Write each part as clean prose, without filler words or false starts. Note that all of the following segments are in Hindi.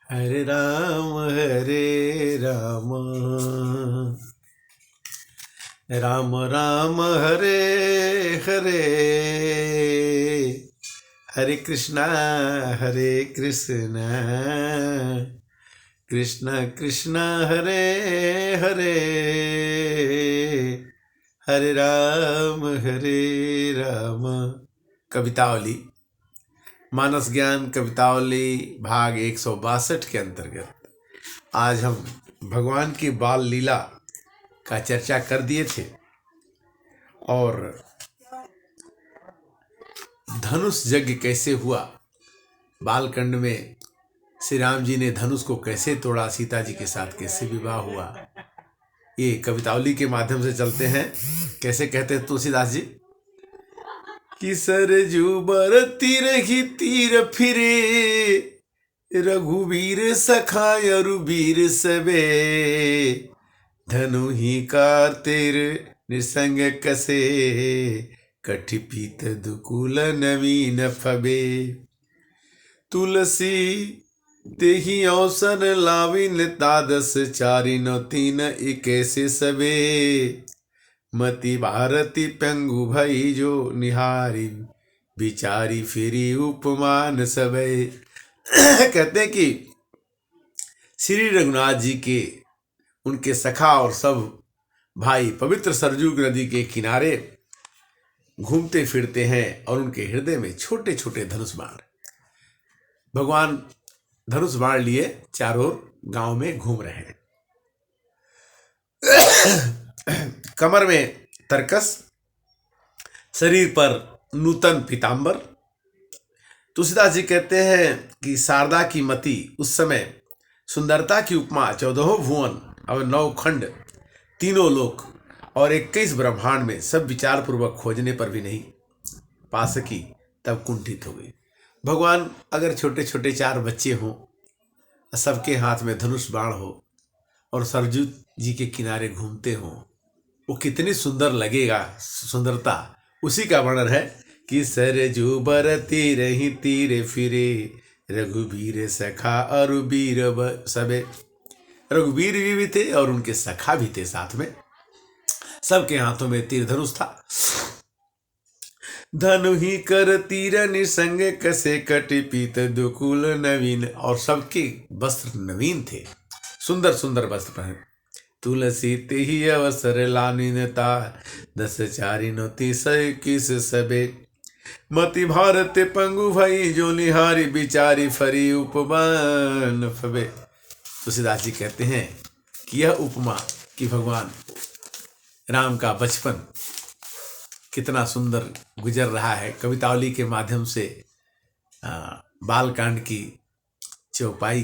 हरे राम राम राम हरे हरे, हरे कृष्णा कृष्ण कृष्ण हरे हरे, हरे राम। कवितावली मानस ज्ञान कवितावली भाग 162 के अंतर्गत आज हम भगवान की बाल लीला का चर्चा कर दिए थे और धनुष यज्ञ कैसे हुआ, बालकांड में श्री राम जी ने धनुष को कैसे तोड़ा, सीता जी के साथ कैसे विवाह हुआ, ये कवितावली के माध्यम से चलते हैं। कैसे कहते हैं तुलसीदास जी कि सरजू बर तीर ही तीर फिरे, रघुवीर सखा अरुबीर सबे, धनु ही कार तेर निसंग कसे, कठि पीत दुकुल नवीन फबे, तुलसी तेहि अवसर लाविन तादस चारिनो तीन इकैसे सबे, मति भारती पंगु भई जो निहारी, बिचारी फिरी उपमान सबे। कहते हैं कि श्री रघुनाथ जी के उनके सखा और सब भाई पवित्र सरजू नदी के किनारे घूमते फिरते हैं और उनके हृदय में छोटे छोटे धनुष बाण, भगवान धनुष बाण लिए चारों गांव में घूम रहे हैं। कमर में तरकस, शरीर पर नूतन पीतांबर। तुलसीदास जी कहते हैं कि शारदा की मति उस समय सुंदरता की उपमा 14 भुवन और 9 खंड, तीनों लोक और 21 ब्रह्मांड में सब विचार पूर्वक खोजने पर भी नहीं पा सकी, तब कुंठित हो गई। भगवान अगर छोटे छोटे 4 बच्चे हों, सबके हाथ में धनुष बाण हो और सरजू जी के किनारे घूमते हों, वो कितनी सुंदर लगेगा। सुंदरता उसी का वर्णन है कि सरजू बर तीर ही तीर फिरे, रघुवीर सखा अरुबीर सबे। रघुवीर भी थे और उनके सखा भी थे साथ में, सबके हाथों में तीर धनुष था। धनु ही कर तीर निसंग कसे, कटि पीत दुकुल नवीन, और सबके वस्त्र नवीन थे, सुंदर सुंदर वस्त्र पहने। तुलसी तेहि अवसर लानिनता, 10 चारिनो 30 21 सबे, मति भारत पंगु भई जो निहारी, बिचारी फरी उपमान फबे। तुलसीदास जी कहते हैं कि यह उपमा कि भगवान राम का बचपन कितना सुंदर गुजर रहा है, कवितावली के माध्यम से बालकांड की चौपाई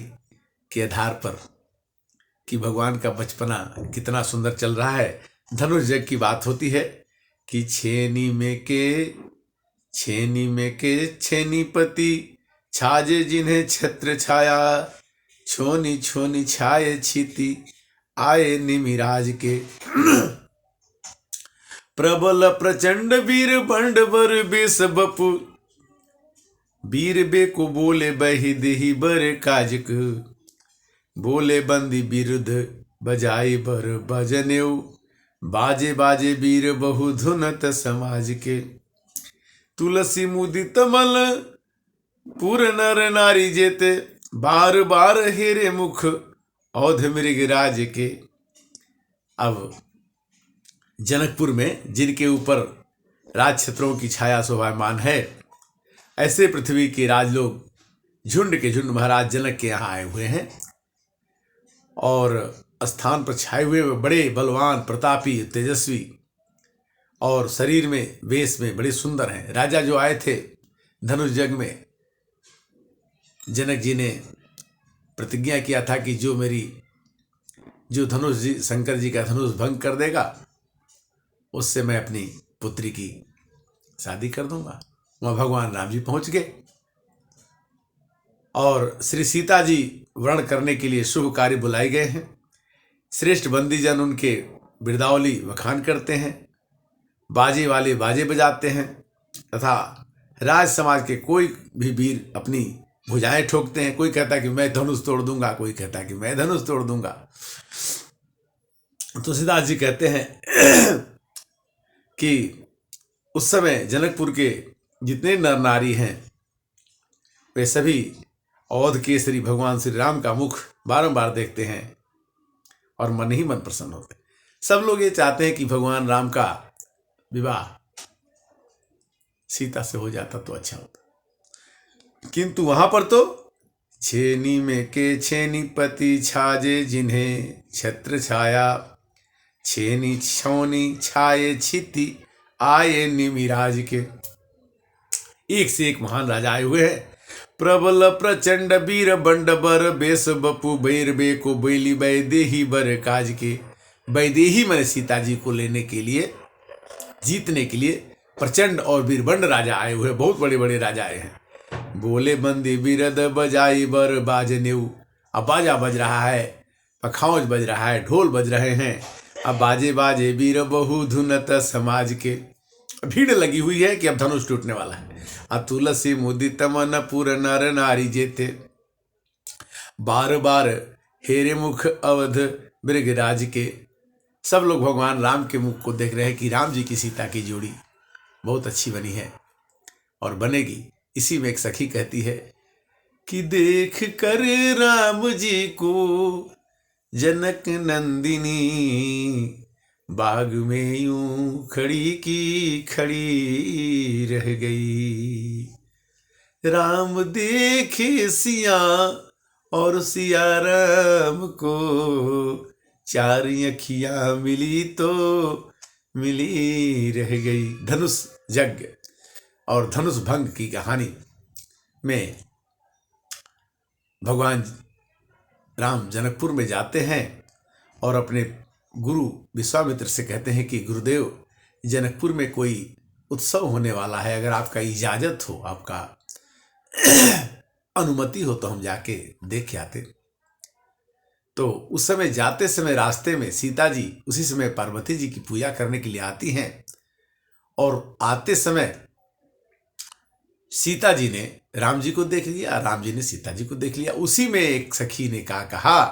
के आधार पर कि भगवान का बचपना कितना सुंदर चल रहा है। धनुष यज्ञ की बात होती है कि छेनी में के छेनीपति, छाजे जिन्हें छत्र छाया, छोनी छोनी छाए छिति, आए निमिराज के, प्रबल प्रचंड वीर बंड बर बेस बपु, वीर बे को बोले बही देही बर काजक, बोले बंदी बिरुद बजाई बर बजनेऊ, बाजे बाजे वीर बहु धुनत समाज के, तुलसी मुदित मल पुर नर नारी जेते, बार बार हेरे मुख औध मृग राज के। अब जनकपुर में जिनके ऊपर राज छत्रों की छाया शोभायमान है, ऐसे पृथ्वी के राजलोग झुंड के झुंड महाराज जनक के यहाँ आए हुए हैं और स्थान पर छाए हुए बड़े बलवान प्रतापी तेजस्वी और शरीर में वेश में बड़े सुंदर हैं। राजा जो आए थे धनुष यज्ञ में, जनक जी ने प्रतिज्ञा किया था कि जो धनुष जी शंकर जी का धनुष भंग कर देगा, उससे मैं अपनी पुत्री की शादी कर दूंगा। वहाँ भगवान राम जी पहुंच गए और श्री सीता जी वर्ण करने के लिए शुभ कार्य बुलाए गए हैं। श्रेष्ठ बंदीजन उनके बिरदावली वखान करते हैं, बाजे वाले बाजे बजाते हैं तथा राज समाज के कोई भी वीर अपनी भुजाएं ठोकते हैं। कोई कहता है कि मैं धनुष तोड़ दूंगा, कोई कहता है कि मैं धनुष तोड़ दूंगा। तुलसीदास जी कहते हैं कि उस समय जनकपुर के जितने नर नारी हैं वे सभी अवध केसरी भगवान श्री राम का मुख बारंबार देखते हैं और मन ही मन प्रसन्न होते हैं। सब लोग ये चाहते हैं कि भगवान राम का विवाह सीता से हो जाता तो अच्छा होता, किंतु वहां पर तो छेनी में के छेनी पति छाजे जिन्हें छत्र छाया, छेनी छौनी छाए छिति आए निमिराज के। एक से एक महान राजा आए हुए हैं। प्रबल प्रचंड वीर बंड बर बेस बपू बैर बे को बैली वैदेही बर काज के। वैदेही मैंने सीता जी को लेने के लिए, जीतने के लिए प्रचंड और वीरबंड राजा आए हुए, बहुत बड़े बड़े राजा आए हैं। बोले बंदी बिरद बजाई बर बाजनेऊ। अब बाजा बज रहा है, पखाउज बज रहा है, ढोल बज रहे हैं। अब बाजे बाजे वीर बहु धुनत समाज के। भीड़ लगी हुई है कि अब धनुष टूटने वाला है। तुलसी मुदित मन पुर नर नारी जेते। बार बार हेरे मुख अवध मृगराज के। सब लोग भगवान राम के मुख को देख रहे हैं कि राम जी की सीता की जोड़ी बहुत अच्छी बनी है और बनेगी। इसी में एक सखी कहती है कि देख कर राम जी को जनक नंदिनी, बाग में यूं खड़ी की खड़ी रह गई। राम देखे सिया और सिया राम को, चार अखियां मिली तो मिली रह गई। धनुष यज्ञ और धनुष भंग की कहानी में भगवान राम जनकपुर में जाते हैं और अपने गुरु विश्वामित्र से कहते हैं कि गुरुदेव, जनकपुर में कोई उत्सव होने वाला है, अगर आपका इजाजत हो, आपका अनुमति हो तो हम जाके देख के आते। तो उस समय जाते समय रास्ते में सीता जी उसी समय पार्वती जी की पूजा करने के लिए आती हैं और आते समय सीता जी ने राम जी को देख लिया, राम जी ने सीता जी को देख लिया। उसी में एक सखी ने कहा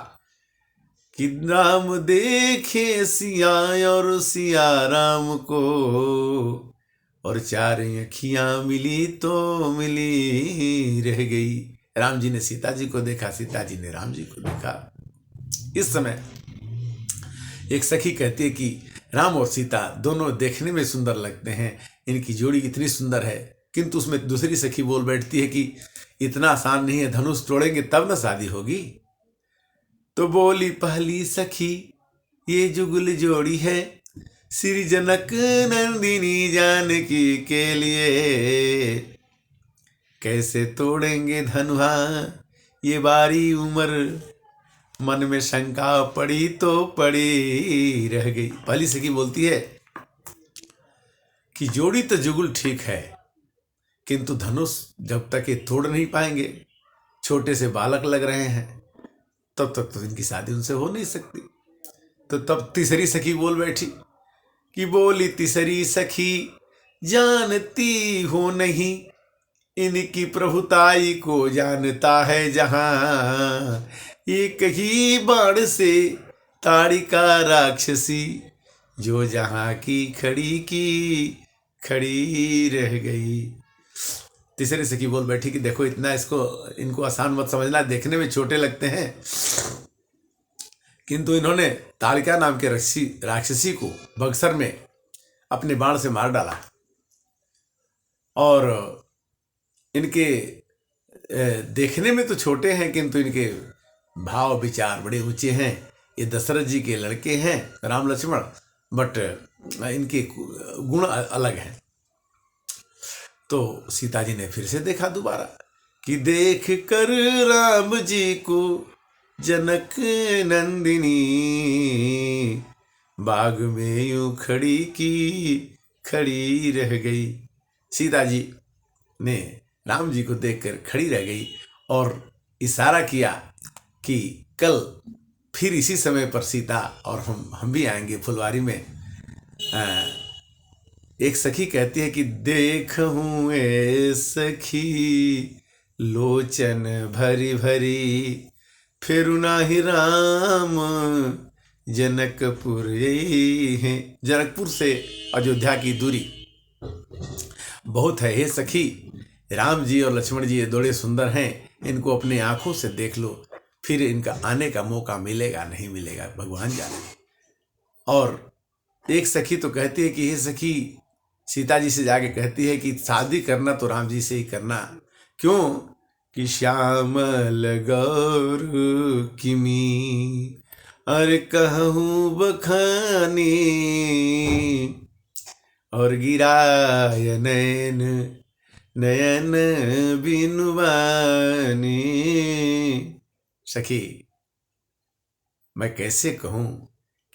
कि राम देखे सिया और सिया राम को, और चार अखियां मिली तो मिली रह गई। राम जी ने सीता जी को देखा, सीता जी ने राम जी को देखा। इस समय एक सखी कहती है कि राम और सीता दोनों देखने में सुंदर लगते हैं, इनकी जोड़ी इतनी सुंदर है। किंतु उसमें दूसरी सखी बोल बैठती है कि इतना आसान नहीं है, धनुष तोड़ेंगे तब ना शादी होगी। तो बोली पहली सखी ये जुगल जोड़ी है, श्री जनक नंदिनी जानकी के लिए। कैसे तोड़ेंगे धनुहा ये बारी उम्र, मन में शंका पड़ी तो पड़ी रह गई। पहली सखी बोलती है कि जोड़ी तो जुगल ठीक है, किंतु धनुष जब तक ये तोड़ नहीं पाएंगे, छोटे से बालक लग रहे हैं, तब तक तो इनकी शादी उनसे हो नहीं सकती। तो तब तीसरी सखी बोल बैठी कि बोली तीसरी सखी जानती हो नहीं, इनकी प्रभुताई को जानता है जहां। एक ही बाण से ताड़िका राक्षसी, जो जहां की खड़ी रह गई। तीसरी सखी बोल बैठी कि देखो इतना इनको आसान मत समझना, देखने में छोटे लगते हैं, किंतु इन्होंने ताड़िका नाम के राक्षसी को बक्सर में अपने बाण से मार डाला। और इनके देखने में तो छोटे हैं, किंतु इनके भाव विचार बड़े ऊंचे हैं। ये दशरथ जी के लड़के हैं राम लक्ष्मण, बट इनके गुण अलग हैं। तो सीता जी ने फिर से देखा दोबारा कि देख कर राम जी को जनक नंदिनी, बाग में यूं खड़ी रह गई। सीता जी ने राम जी को देखकर खड़ी रह गई और इशारा किया कि कल फिर इसी समय पर सीता और हम भी आएंगे फुलवारी में। एक सखी कहती है कि देखूं ए सखी लोचन भरी भरी, फेरु नाही राम जनकपुर है। जनकपुर से अयोध्या की दूरी बहुत है। हे सखी, राम जी और लक्ष्मण जी ये बड़े सुंदर हैं, इनको अपने आंखों से देख लो, फिर इनका आने का मौका मिलेगा नहीं मिलेगा भगवान जाने। और एक सखी तो कहती है कि हे सखी, सीता जी से जाके कहती है कि शादी करना तो राम जी से ही करना। क्यों कि श्यामल गौर किमी अरे कहूँ बखानी, और गिराय नयन नयन बिनुवानी। सखी, मैं कैसे कहूँ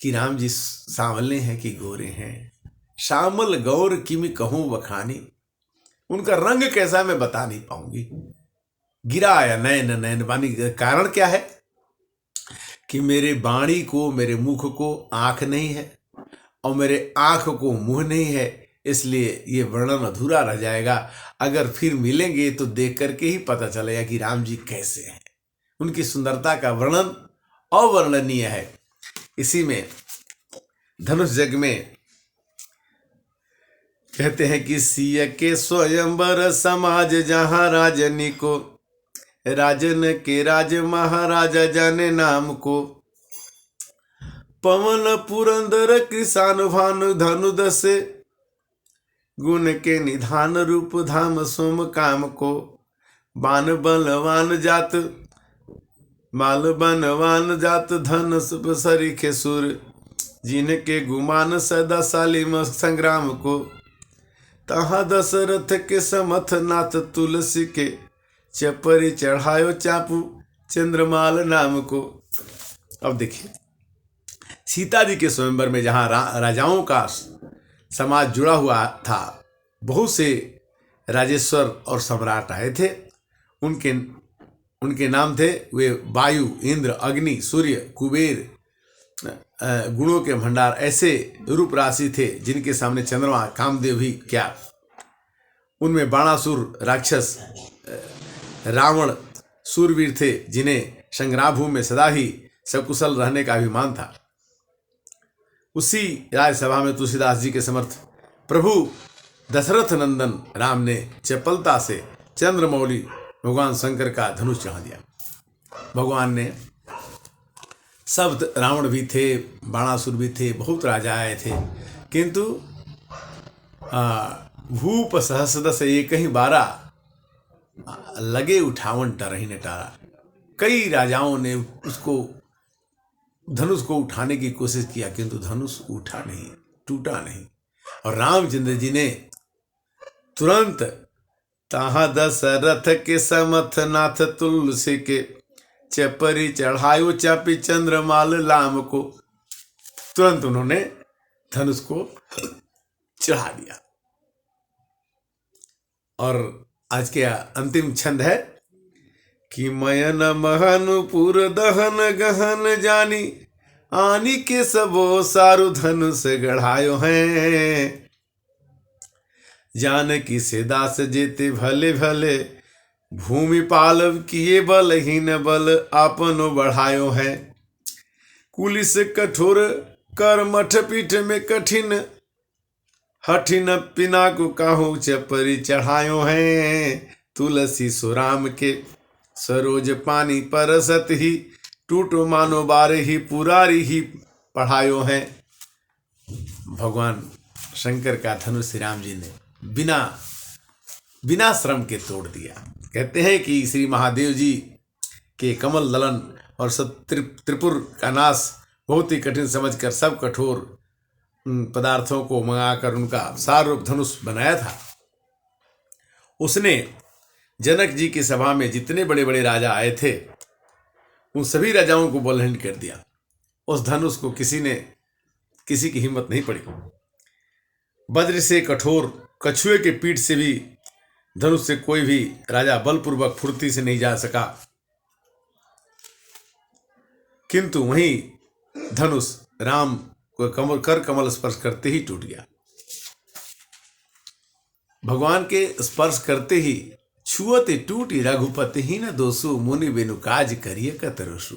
कि राम जी सांवले हैं कि गोरे हैं। श्यामल गौर किमी कहूँ बखानी, उनका रंग कैसा मैं बता नहीं पाऊंगी। गिराया नयन नयन वाणी, कारण क्या है कि मेरे वाणी को, मेरे मुख को आंख नहीं है और मेरे आंख को मुंह नहीं है, इसलिए ये वर्णन अधूरा रह जाएगा। अगर फिर मिलेंगे तो देख करके ही पता चलेगा कि राम जी कैसे हैं। उनकी सुंदरता का वर्णन अवर्णनीय है। इसी में धनुष जग में कहते हैं कि सिय के स्वयंवर समाज, जहां राजनी को राजन के राज महाराजा जाने नाम को। पवन पुरंदर कृषान भानु धनु दसे, गुण के निधान रूप धाम सोम काम को। बान बलवान जात माल बनवान जात, धन सरीखे सुर, जिनके गुमान सदा सालिम संग्राम को। तहा दशरथ के समथ नाथ तुलसी के, चपरी चढ़ायो चापू चंद्रमाल नाम को। अब देखिए, सीता जी के स्वयंवर में जहाँ राजाओं का समाज जुड़ा हुआ था, बहुत से राजेश्वर और सम्राट आए थे। उनके नाम थे वे वायु, इंद्र, अग्नि, सूर्य, कुबेर, गुणों के भंडार, ऐसे रूप राशि थे जिनके सामने चंद्रमा, कामदेव भी क्या। उनमें बाणासुर राक्षस, रावण सूरवीर थे, जिन्हें संग्राम भूमि में सदा ही सकुशल रहने का अभिमान था। उसी राज्यसभा में तुलसीदास जी के समर्थ प्रभु दशरथ नंदन राम ने चपलता से चंद्रमौली भगवान शंकर का धनुष चढ़ा दिया। भगवान ने सब, रावण भी थे, बाणासुर भी थे, बहुत राजा आए थे, किंतु भूप सहस्रदश एक ही 12 लगे उठावन टरही ने टारा। कई राजाओं ने उसको, धनुष को उठाने की कोशिश किया, किंतु धनुष उठा नहीं, टूटा नहीं। और रामचंद्र जी ने तुरंत ताहा दशरथ के समथ नाथ तुलसी के, चपरी चढ़ायो चापी चंद्रमाल लाम को। तुरंत उन्होंने धनुष को चढ़ा दिया। और आज के अंतिम छंद है कि मयन महनुपुर दहन गहन जानी, आनी के सबो सारु धनुष गढ़ायो हैं। जानकी से दास जेते भले भले, भूमि पालव किए बलहीन बल आपनो बढ़ायो है। कुलिस कठोर कर मठ पीठ में कठिन, हठिन पिना को काहू चपरी चढ़ायो हैं। तुलसी सुराम के सरोज पानी परसत ही, टूटो मानो बारे ही पुरारी ही पढ़ायो हैं। भगवान शंकर का धनुष श्री राम जी ने बिना श्रम के तोड़ दिया। कहते हैं कि श्री महादेव जी के कमल दलन और सब त्रिपुर का नाश बहुत ही कठिन समझकर सब कठोर पदार्थों को मंगाकर उनका सार रूप धनुष बनाया था। उसने जनक जी की सभा में जितने बड़े बड़े राजा आए थे, उन सभी राजाओं को बलहीन कर दिया। उस धनुष को किसी की हिम्मत नहीं पड़ी। वज्र से कठोर, कछुए के पीठ से भी धनुष से कोई भी राजा बलपूर्वक फुर्ती से नहीं जा सका, किंतु वहीं धनुष राम को कमल स्पर्श करते ही टूट गया। भगवान के स्पर्श करते ही छुअते टूटी रघुपति ही न दोसु, मुनि बिनु काज करिए कतरसु।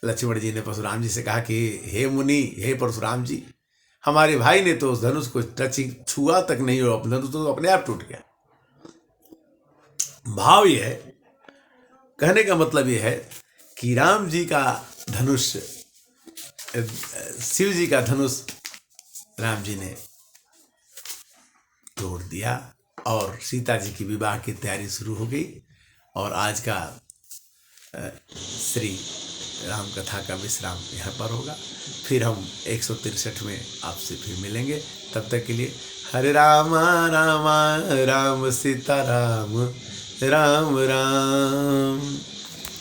लक्ष्मण जी ने परशुराम जी से कहा कि हे मुनि, हे परशुराम जी, हमारे भाई ने तो उस धनुष को छुआ तक नहीं, और धनुष तो अपने आप टूट गया। भाव यह है, कहने का मतलब यह है कि राम जी का धनुष, शिव जी का धनुष राम जी ने तोड़ दिया और सीता जी की विवाह की तैयारी शुरू हो गई। और आज का श्री राम कथा का विश्राम यहाँ पर होगा। फिर हम 163 में आपसे फिर मिलेंगे। तब तक के लिए हरे रामा रामा राम सीता राम, राम राम।